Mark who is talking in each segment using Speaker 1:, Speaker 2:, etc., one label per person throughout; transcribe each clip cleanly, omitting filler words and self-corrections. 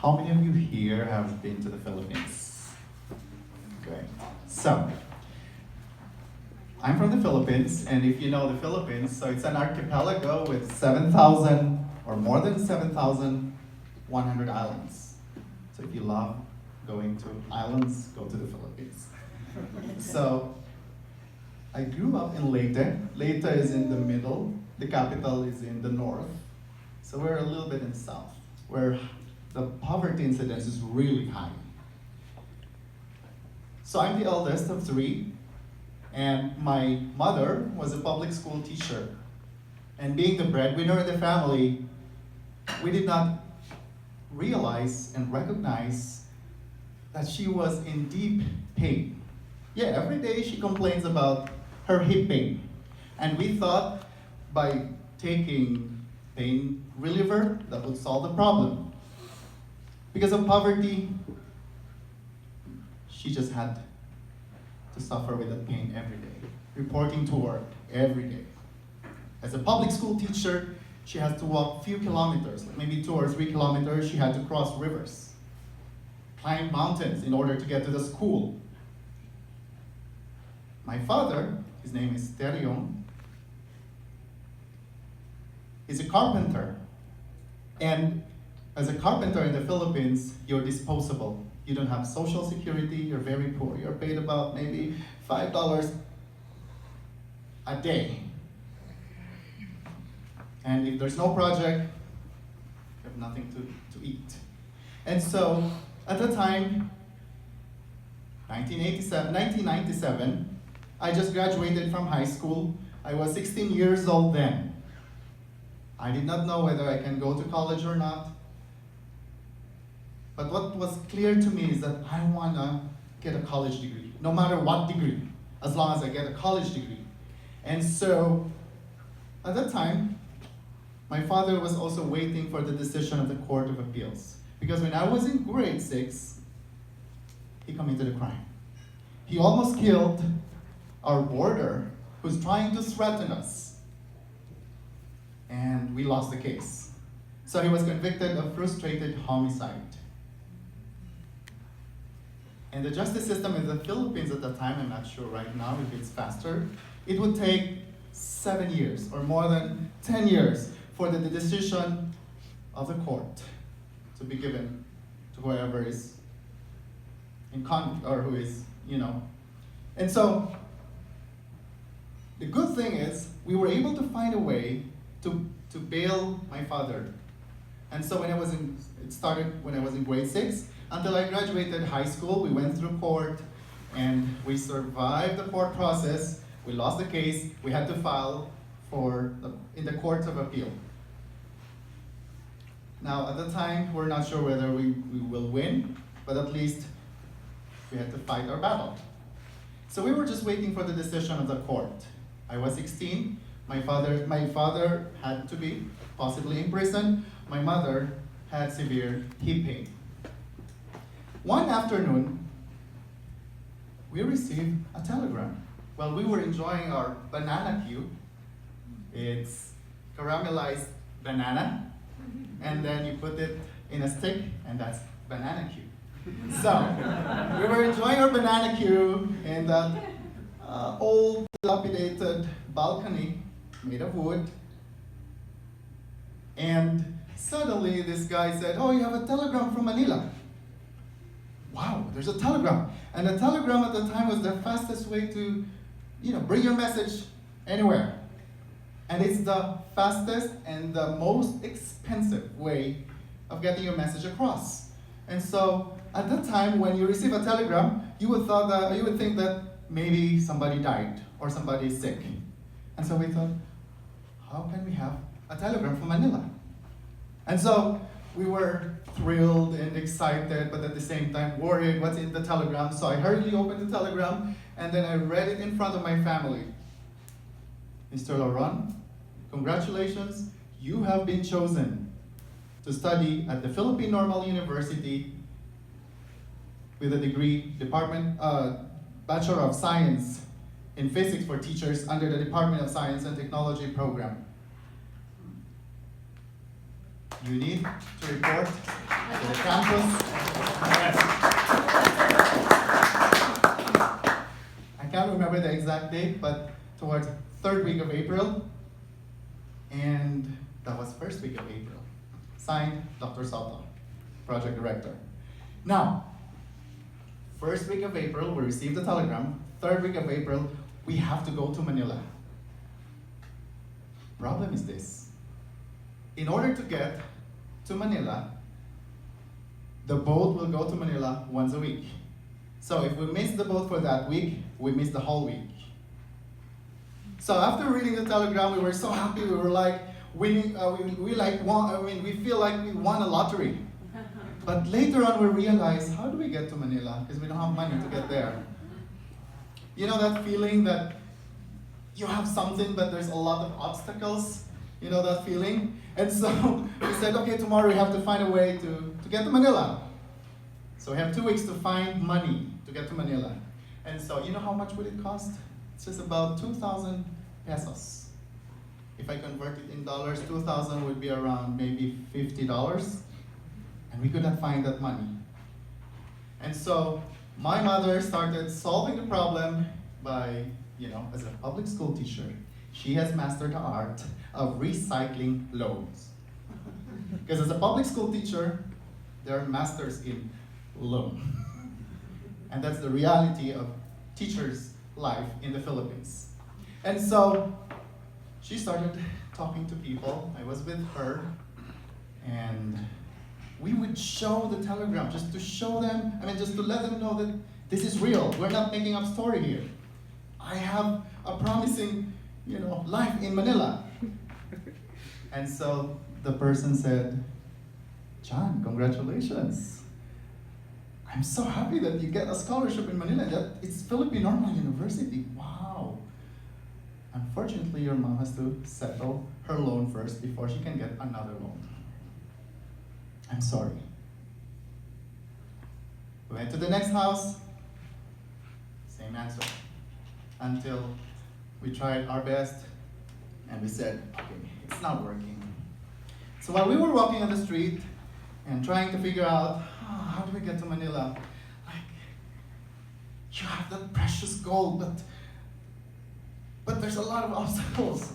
Speaker 1: How many of you here have been to the Philippines? Okay. So, I'm from the Philippines, and if you know the Philippines, so it's an archipelago with 7,000 or more than 7,100 islands. So if you love going to islands, go to the Philippines. So, I grew up in Leyte. Leyte is in the middle. The capital is in the north. So we're a little bit in the south, where the poverty incidence is really high. So I'm the eldest of three, and my mother was a public school teacher. And being the breadwinner in the family, we did not realize and recognize that she was in deep pain. Yeah, every day she complains about her hip pain. And we thought by taking pain reliever, that would solve the problem. Because of poverty, she just had to suffer with that pain every day, reporting to work every day. As a public school teacher, she has to walk few kilometers, like maybe 2 or 3 kilometers. She had to cross rivers, climb mountains in order to get to the school. My father, his name is Terion, is a carpenter. And as a carpenter in the Philippines, you're disposable. You don't have social security, you're very poor. You're paid about maybe $5 a day. And if there's no project, you have nothing to eat. And so, at the time, 1997, I just graduated from high school. I was 16 years old then. I did not know whether I can go to college or not. But what was clear to me is that I want to get a college degree, no matter what degree, as long as I get a college degree. And so, at that time, my father was also waiting for the decision of the Court of Appeals. Because when I was in grade 6, he committed a crime. He almost killed our boarder who's trying to threaten us. And we lost the case. So he was convicted of frustrated homicide. And the justice system in the Philippines at the time, I'm not sure right now if it's faster, it would take 7 years or more than 10 years for the decision of the court to be given to whoever is in conflict or who is, And so, the good thing is we were able to find a way to bail my father. And so it started when I was in grade 6, until I graduated high school. We went through court, and we survived the court process. We lost the case. We had to file in the courts of appeal. Now, at the time, we're not sure whether we will win, but at least we had to fight our battle. So we were just waiting for the decision of the court. I was 16. My father had to be possibly in prison. My mother had severe hip pain. One afternoon, we received a telegram. While we were enjoying our banana cue, it's caramelized banana, and then you put it in a stick, and that's banana cue. So, we were enjoying our banana cue in that old, dilapidated balcony made of wood. And suddenly this guy said, "Oh, you have a telegram from Manila." Wow, there's a telegram. And a telegram at the time was the fastest way to, bring your message anywhere. And it's the fastest and the most expensive way of getting your message across. And so, at that time, when you receive a telegram, you would think that maybe somebody died or somebody is sick. And so we thought, how can we have a telegram from Manila? And so we were thrilled and excited, but at the same time worried what's in the telegram. So I hurriedly opened the telegram, and then I read it in front of my family. "Mr. Laron, congratulations, you have been chosen to study at the Philippine Normal University with a degree, Bachelor of Science in Physics for Teachers under the Department of Science and Technology program. You need to report to the campus. I can't remember the exact date, but towards third week of April, and that was first week of April. Signed, Dr. Soto, project director. Now, first week of April, we received a telegram. Third week of April, we have to go to Manila. Problem is this. In order to get to Manila, the boat will go to Manila once a week. So if we miss the boat for that week, we miss the whole week. So after reading the telegram, we were so happy. We were like winning. We feel like we won a lottery. But later on, we realized, how do we get to Manila? Because we don't have money to get there. You know that feeling that you have something, but there's a lot of obstacles? You know that feeling? And so we said, okay, tomorrow we have to find a way to get to Manila. So we have 2 weeks to find money to get to Manila. And so you know how much would it cost? It's just about 2,000 pesos. If I convert it in dollars, 2,000 would be around maybe $50. And we could not find that money. And so my mother started solving the problem by, as a public school teacher, she has mastered the art of recycling loans. Because as a public school teacher, they're masters in loan. And that's the reality of teachers' life in the Philippines. And so she started talking to people. I was with her, and we would show the telegram just to show them, just to let them know that this is real. We're not making up story here. I have a promising, life in Manila. And so the person said, John, congratulations. I'm so happy that you get a scholarship in Manila. That it's Philippine Normal University. Wow. Unfortunately, your mom has to settle her loan first before she can get another loan. I'm sorry. We went to the next house, same answer. Until we tried our best and we said, okay, it's not working. So while we were walking on the street and trying to figure out, how do we get to Manila? You have that precious gold, but there's a lot of obstacles.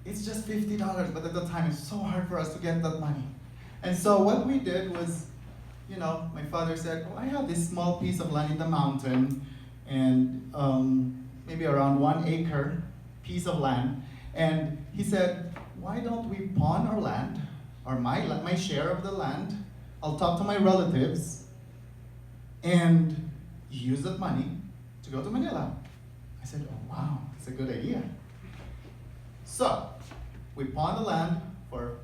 Speaker 1: It's just $50, but at the time it's so hard for us to get that money. And so what we did was, my father said, I have this small piece of land in the mountain, and maybe around 1 acre piece of land. And he said, why don't we pawn our land, or my share of the land? I'll talk to my relatives and use that money to go to Manila. I said, oh wow, that's a good idea. So we pawned the land for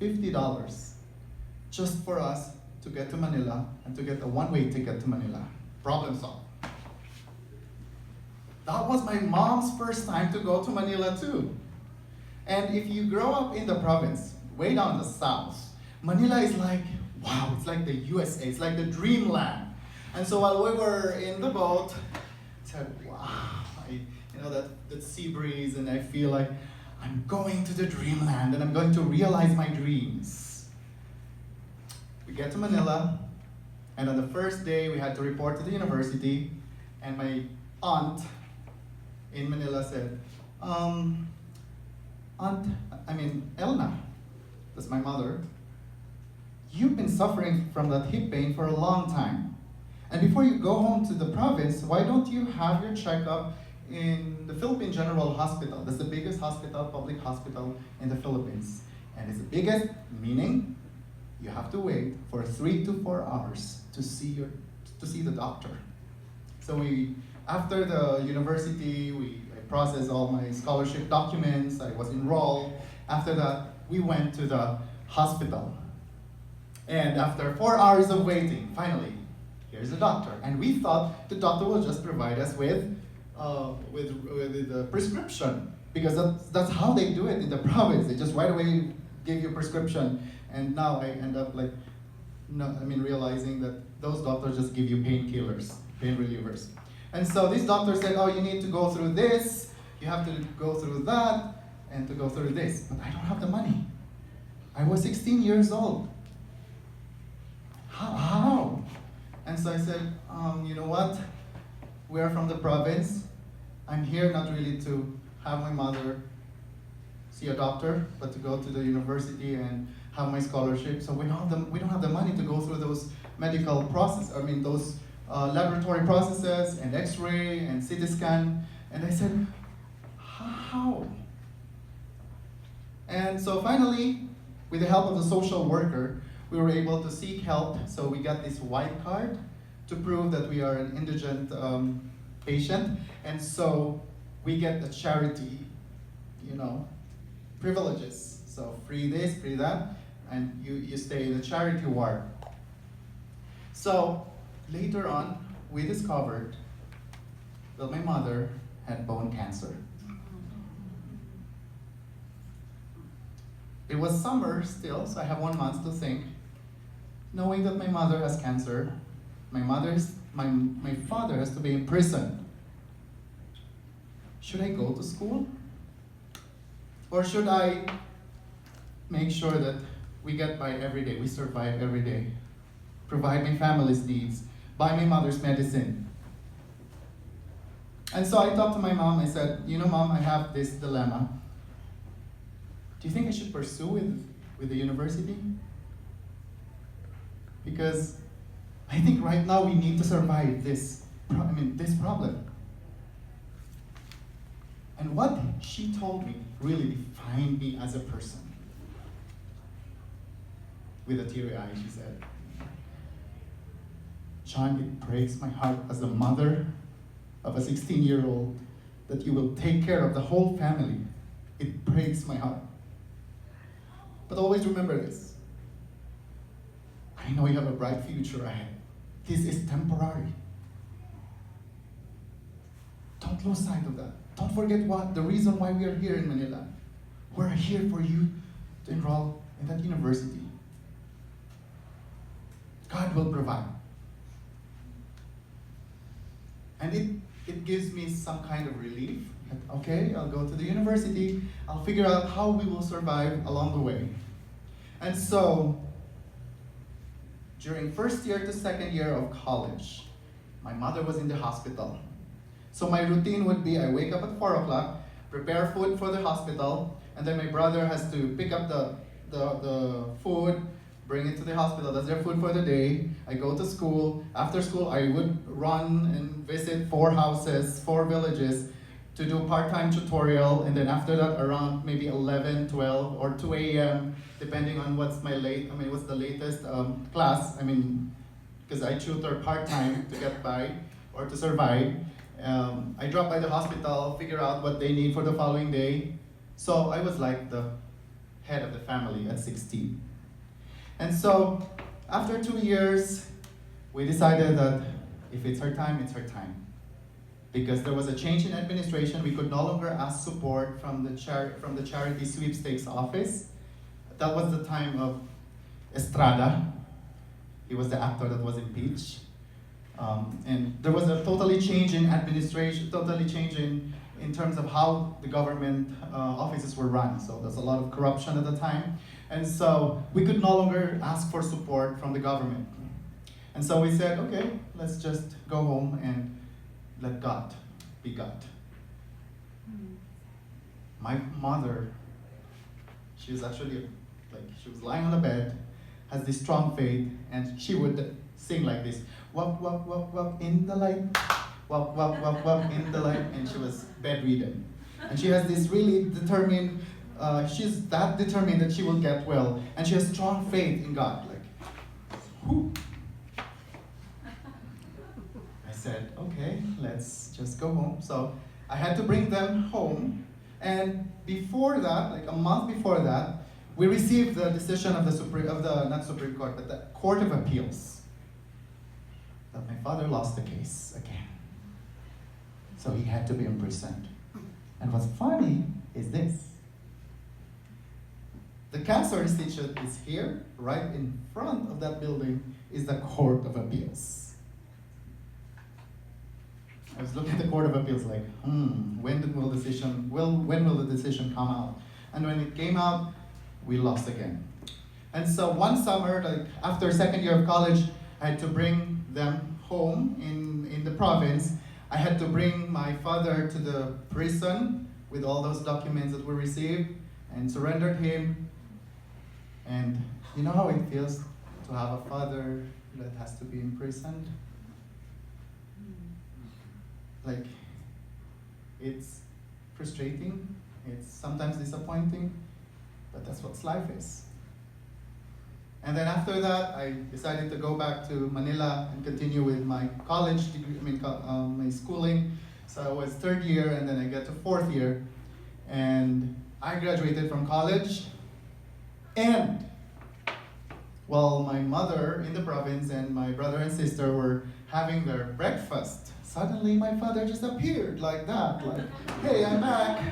Speaker 1: $50 just for us to get to Manila and to get a one-way ticket to Manila. Problem solved. That was my mom's first time to go to Manila too. And if you grow up in the province, way down the south, Manila is like, wow, it's like the USA, it's like the dreamland. And so while we were in the boat, I said, wow, that sea breeze, and I feel like I'm going to the dreamland and I'm going to realize my dreams. We get to Manila, and on the first day we had to report to the university, and my aunt in Manila said, Elna, that's my mother, you've been suffering from that hip pain for a long time. And before you go home to the province, why don't you have your checkup in the Philippine General Hospital? That's the biggest hospital, public hospital in the Philippines. And it's the biggest, meaning you have to wait for 3 to 4 hours to see the doctor. So after the university, I processed all my scholarship documents, I was enrolled. After that, we went to the hospital. And after 4 hours of waiting, finally, here's the doctor. And we thought the doctor will just provide us with the prescription, because that's how they do it in the province. They just right away give you a prescription. And now I end up realizing that those doctors just give you painkillers, pain relievers. And so this doctor said, oh, you need to go through this, you have to go through that, and to go through this. But I don't have the money. I was 16 years old. And so I said, you know what? We are from the province. I'm here not really to have my mother see a doctor, but to go to the university and have my scholarship. So we don't have the money to go through those medical those laboratory processes and X-ray and CT scan. And I said, how? And so finally, with the help of the social worker, we were able to seek help. So we got this white card to prove that we are an indigent patient. And so we get the charity, privileges. So free this, free that, and you stay in the charity ward. So later on, we discovered that my mother had bone cancer. It was summer still, so I have 1 month to think. Knowing that my mother has cancer, my father has to be in prison. Should I go to school? Or should I make sure that we get by every day, we survive every day, provide my family's needs, buy my mother's medicine? And so I talked to my mom. I said, Mom, I have this dilemma. Do you think I should pursue with the university? Because I think right now we need to survive this problem. And what she told me really defined me as a person. With a teary eye, she said, John, it breaks my heart as a mother of a 16-year-old that you will take care of the whole family. It breaks my heart. But always remember this. I know you have a bright future ahead. This is temporary. Don't lose sight of that. Don't forget the reason why we are here in Manila. We're here for you to enroll in that university. God will provide. And it gives me some kind of relief. Okay, I'll go to the university. I'll figure out how we will survive along the way. And so, during first year to second year of college, my mother was in the hospital. So my routine would be I wake up at 4 o'clock, prepare food for the hospital, and then my brother has to pick up the food, bring it to the hospital. That's their food for the day. I go to school. After school, I would run and visit 4 houses, 4 villages to do part-time tutorial. And then after that, around maybe 11, 12, or 2 a.m., depending on what's the latest class. Because I tutor part-time to get by or to survive. I drop by the hospital, figure out what they need for the following day. So I was like the head of the family at 16. And so after 2 years, we decided that if it's her time, it's her time. Because there was a change in administration, we could no longer ask support from the charity sweepstakes office. That was the time of Estrada. He was the actor that was impeached. And there was a totally change in administration, totally change in terms of how the government offices were run. So there's a lot of corruption at the time. And so we could no longer ask for support from the government. And so we said, okay, let's just go home and let God be God. My mother, she was actually, she was lying on the bed, has this strong faith, and she would sing like this, walk, walk, walk, walk in the light, walk, walk, walk, walk in the light, and she was bedridden. And she has this really determined, she's that determined that she will get well, and she has strong faith in God. Whew. I said, okay, let's just go home. So I had to bring them home, and before that, a month before that, we received the decision of not Supreme Court, but the Court of Appeals, that my father lost the case again. So he had to be imprisoned. And what's funny is this. The Cancer Institute is here, right in front of that building is the Court of Appeals. I was looking at the Court of Appeals when will the decision come out? And when it came out, we lost again. And so one summer, after second year of college, I had to bring them home in the province, I had to bring my father to the prison with all those documents that we received and surrendered him. And you know how it feels to have a father that has to be imprisoned? Like, it's frustrating, it's sometimes disappointing, but that's what life is. And then after that, I decided to go back to Manila and continue with my college degree, my schooling. So I was third year, and then I got to fourth year. And I graduated from college. And while my mother in the province and my brother and sister were having their breakfast, suddenly my father just appeared like that, like, hey, I'm back.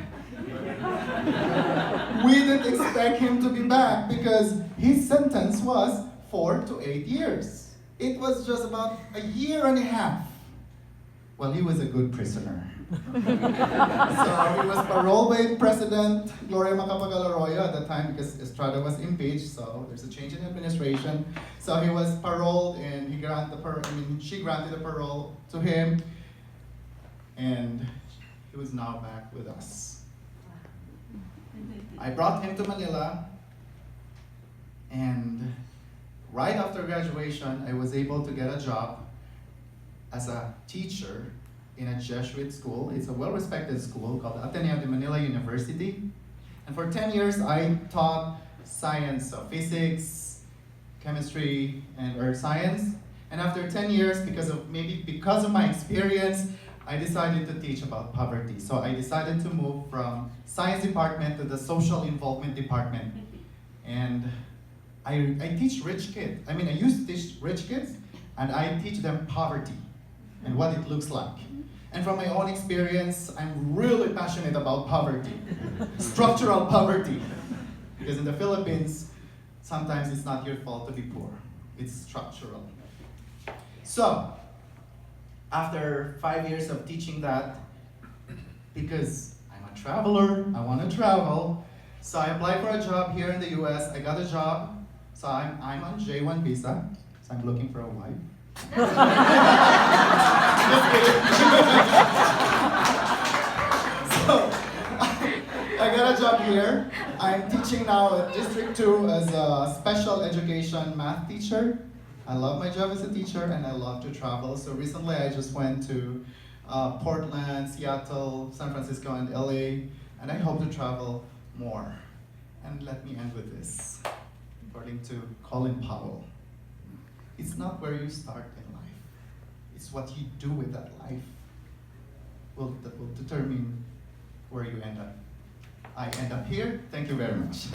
Speaker 1: We didn't expect him to be back because his sentence was 4 to 8 years. It was just about a year and a half. Well, he was a good prisoner. So he was paroled by President Gloria Macapagal-Arroyo at the time because Estrada was impeached, so there's a change in administration. So he was paroled and she granted a parole to him, and he was now back with us. I brought him to Manila, and right after graduation, I was able to get a job as a teacher in a Jesuit school. It's a well-respected school called Ateneo de Manila University. And for 10 years, I taught science, so physics, chemistry, and earth science. And after 10 years, because of my experience, I decided to teach about poverty. So I decided to move from science department to the social involvement department. And I teach rich kids. I used to teach rich kids, and I teach them poverty and what it looks like. And from my own experience, I'm really passionate about poverty, structural poverty. Because in the Philippines, sometimes it's not your fault to be poor. It's structural. So, after 5 years of teaching that, because I'm a traveler, I want to travel, so I applied for a job here in the US. I got a job, so I'm on J1 visa, so I'm looking for a wife. Just kidding. So, I got a job here. I'm teaching now at District 2 as a special education math teacher. I love my job as a teacher, and I love to travel. So recently I just went to Portland, Seattle, San Francisco, and LA, and I hope to travel more. And let me end with this. According to Colin Powell, it's not where you start in life, it's what you do with that life that will determine where you end up. I end up here. Thank you very much.